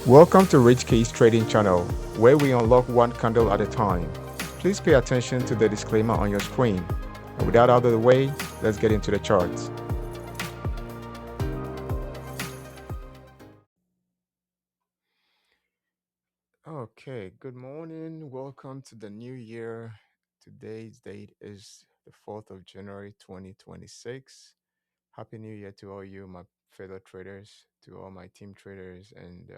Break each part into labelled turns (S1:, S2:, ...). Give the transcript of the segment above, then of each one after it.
S1: Welcome to Rich Keys Trading Channel, where we unlock one candle at a time. Please pay attention to the disclaimer on your screen. And with that out of the way, let's get into the charts. Okay, good morning. Welcome to the new year. Today's date is the 4th of January 2026. Happy New Year to all you, my fellow traders, to all my team traders, and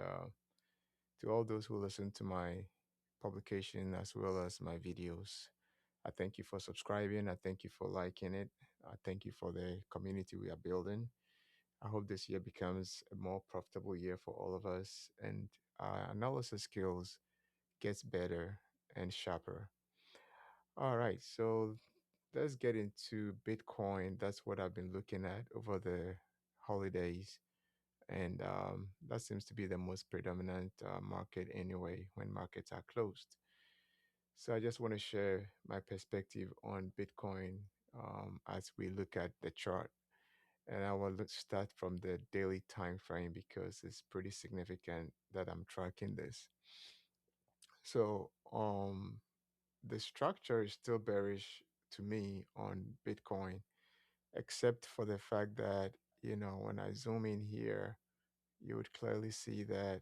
S1: to all those who listen to my publication as well as my videos. I thank you for subscribing. I thank you for liking it. I thank you for the community we are building. I hope this year becomes a more profitable year for all of us and our analysis skills gets better and sharper. All right, so let's get into Bitcoin. That's what I've been looking at over the holidays. And that seems to be the most predominant market anyway when markets are closed. So I just want to share my perspective on Bitcoin as we look at the chart. And I will start from the daily time frame because it's pretty significant that I'm tracking this. So the structure is still bearish to me on Bitcoin, except for the fact that, when I zoom in here, you would clearly see that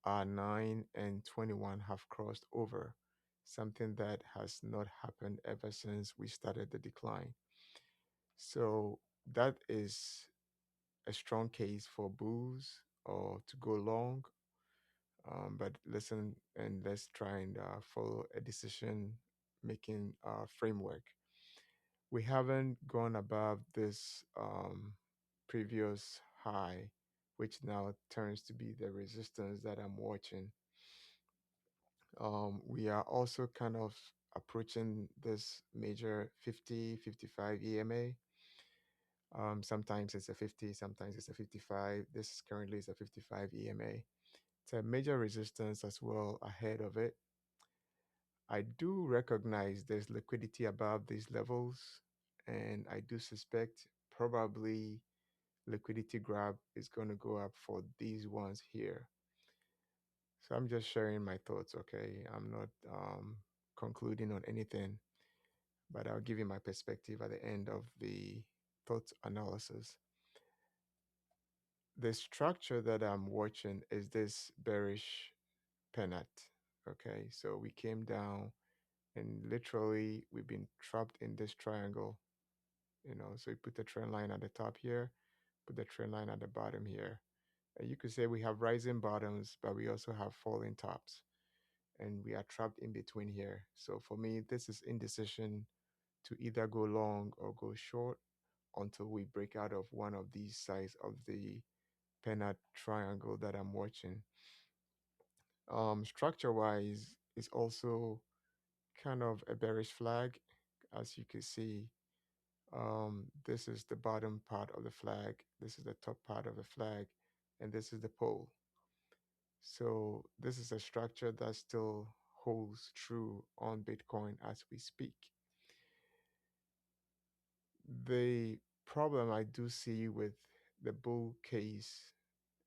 S1: R9 and 21 have crossed over, something that has not happened ever since we started the decline. So that is a strong case for bulls or to go long. But listen, and let's try and follow a decision making framework. We haven't gone above this previous high, which now turns to be the resistance that I'm watching. We are also kind of approaching this major 50, 55 EMA. Sometimes it's a 50, sometimes it's a 55. This currently is a 55 EMA. It's a major resistance as well ahead of it. I do recognize there's liquidity above these levels, and I do suspect probably liquidity grab is going to go up for these ones here. So I'm just sharing my thoughts, okay? I'm not concluding on anything, but I'll give you my perspective at the end of the thought analysis. The structure that I'm watching is this bearish pennant. Okay, so we came down and literally we've been trapped in this triangle, so you put the trend line at the top here, put the trend line at the bottom here. And you could say we have rising bottoms, but we also have falling tops, and we are trapped in between here. So for me, this is indecision to either go long or go short until we break out of one of these sides of the pennant triangle that I'm watching. Structure wise, is also kind of a bearish flag, as you can see. This is the bottom part of the flag, this is the top part of the flag, and this is the pole. So this is a structure that still holds true on Bitcoin as we speak. The problem I do see with the bull case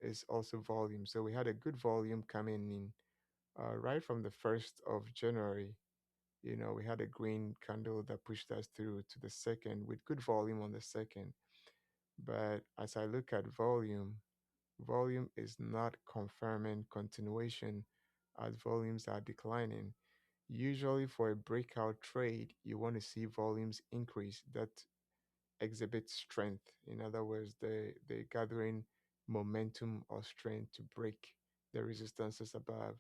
S1: is also volume. So we had a good volume coming in right from the 1st of January. We had a green candle that pushed us through to the second with good volume on the second. But as I look at volume is not confirming continuation as volumes are declining. Usually, for a breakout trade, you want to see volumes increase that exhibit strength. In other words, they're gathering momentum or strength to break the resistances above.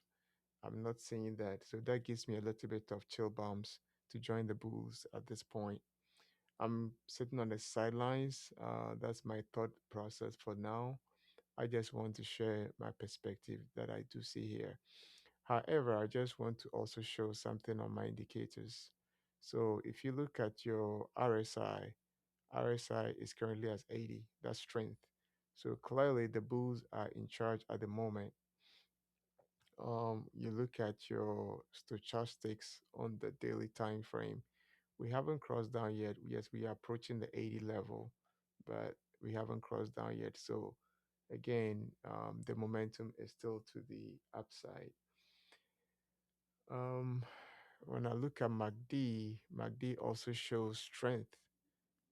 S1: I'm not seeing that. So that gives me a little bit of chill bumps to join the bulls at this point. I'm sitting on the sidelines. That's my thought process for now. I just want to share my perspective that I do see here. However, I just want to also show something on my indicators. So if you look at your RSI is currently at 80. That's strength. So clearly the bulls are in charge at the moment. You look at your stochastics on the daily time frame. We haven't crossed down yet. Yes, we are approaching the 80 level, but we haven't crossed down yet. So Again, the momentum is still to the upside. Um, when I look at MACD also shows strength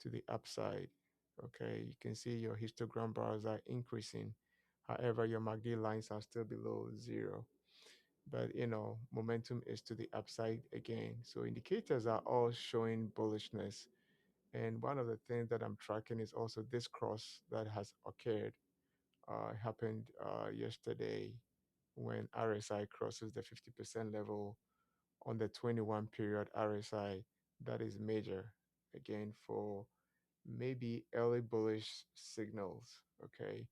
S1: to the upside. Okay, you can see your histogram bars are increasing. However, your MACD lines are still below zero. But momentum is to the upside again. So indicators are all showing bullishness. And one of the things that I'm tracking is also this cross that has occurred. Happened yesterday when RSI crosses the 50% level on the 21 period RSI. That is major again for maybe early bullish signals. Okay,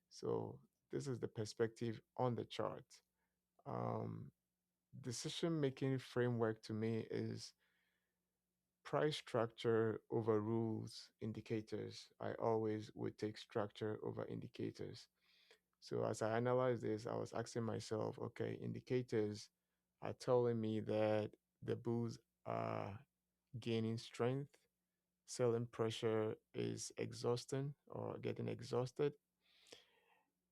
S1: so this is the perspective on the chart. Um, Decision making framework to me is price structure overrules indicators. I always would take structure over indicators. So as I analyze this, I was asking myself, okay, indicators are telling me that the bulls are gaining strength, selling pressure is exhausting or getting exhausted,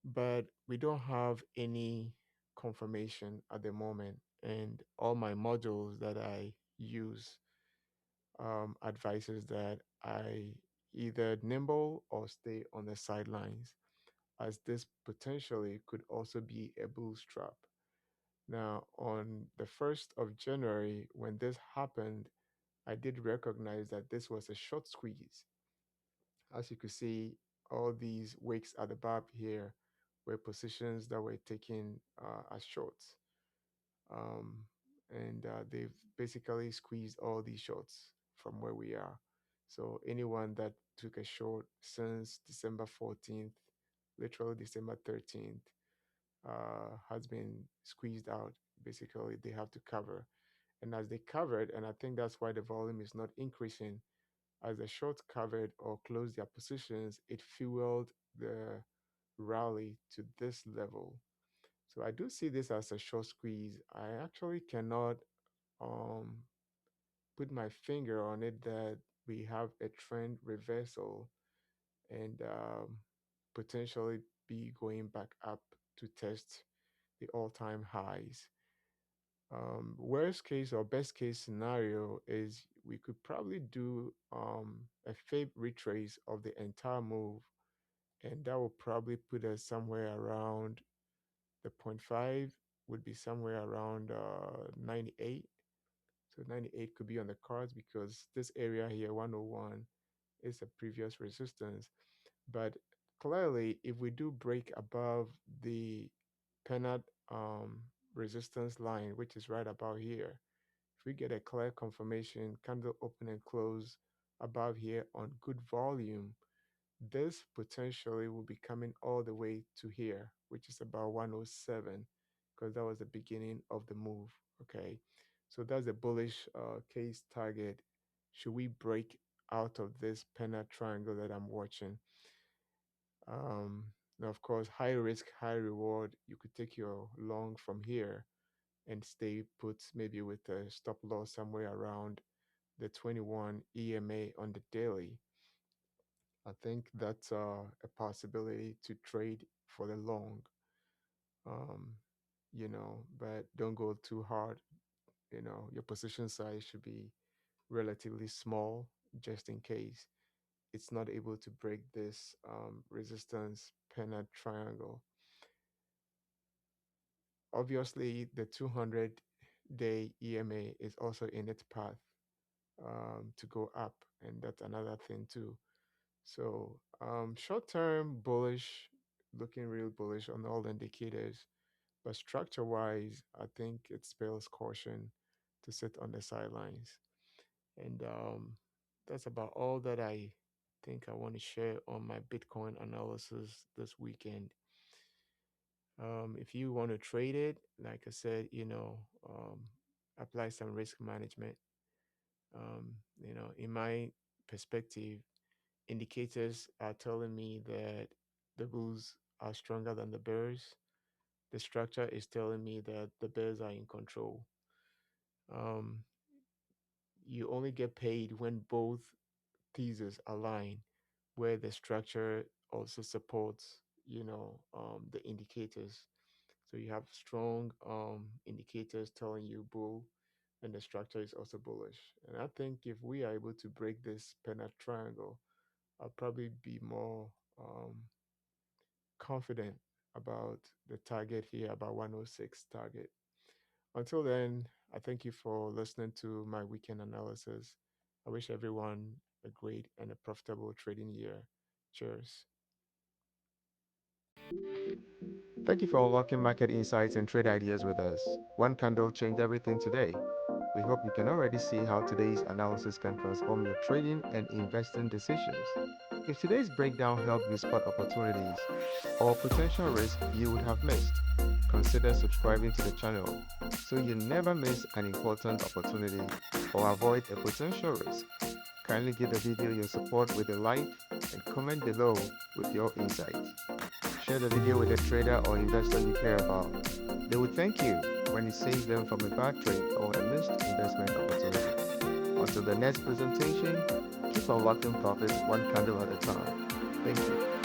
S1: but we don't have any confirmation at the moment. And all my modules that I use advises that I either nimble or stay on the sidelines, as this potentially could also be a bootstrap. Now, on the 1st of January, when this happened, I did recognize that this was a short squeeze. As you could see, all these wicks at the bar here were positions that were taken as shorts. Um, and they've basically squeezed all these shorts from where we are. So anyone that took a short since December 14th, literally December 13th, has been squeezed out. Basically, they have to cover. And as they covered, and I think that's why the volume is not increasing, as the short covered or closed their positions, it fueled the rally to this level. So I do see this as a short squeeze. I actually cannot um, put my finger on it that we have a trend reversal and potentially be going back up to test the all-time highs. Worst case or best case scenario is we could probably do a fib retrace of the entire move, and that will probably put us somewhere around the point 0.5 would be somewhere around 98. So 98 could be on the cards because this area here, 101, is a previous resistance. But clearly, if we do break above the pennant resistance line, which is right about here, if we get a clear confirmation, candle open and close above here on good volume, this potentially will be coming all the way to here, which is about 107, because that was the beginning of the move. Okay, so that's a bullish case target. Should we break out of this pennant triangle that I'm watching? Um, Now, of course, high risk, high reward. You could take your long from here and stay put maybe with a stop loss somewhere around the 21 EMA on the daily. I think that's a possibility to trade for the long, um, but don't go too hard. Your position size should be relatively small just in case it's not able to break this resistance pennant triangle. Obviously, the 200-day EMA is also in its path to go up, and that's another thing too. So, short term bullish, looking real bullish on all indicators, but structure wise, I think it spells caution to sit on the sidelines. And that's about all that I think I want to share on my Bitcoin analysis this weekend. If you want to trade it, like I said, apply some risk management. In my perspective, indicators are telling me that the bulls are stronger than the bears. The structure is telling me that the bears are in control. Um, you only get paid when both theses align, where the structure also supports the indicators. So you have strong indicators telling you bull, and the structure is also bullish. And I think if we are able to break this pennant triangle, I'll probably be more um, confident about the target here, about 106 target. Until then, I thank you for listening to my weekend analysis. I wish everyone a great and a profitable trading year. Cheers. Thank you for unlocking market insights and trade ideas with us. One candle changed everything today. We hope you can already see how today's analysis can transform your trading and investing decisions. If today's breakdown helped you spot opportunities or potential risks you would have missed, consider subscribing to the channel so you never miss an important opportunity or avoid a potential risk. Kindly give the video your support with a like and comment below with your insights. Share the video with a trader or investor you care about. They will thank you when you save them from a bad trade or a missed investment opportunity. Until the next presentation, keep unlocking profits one candle at a time. Thank you.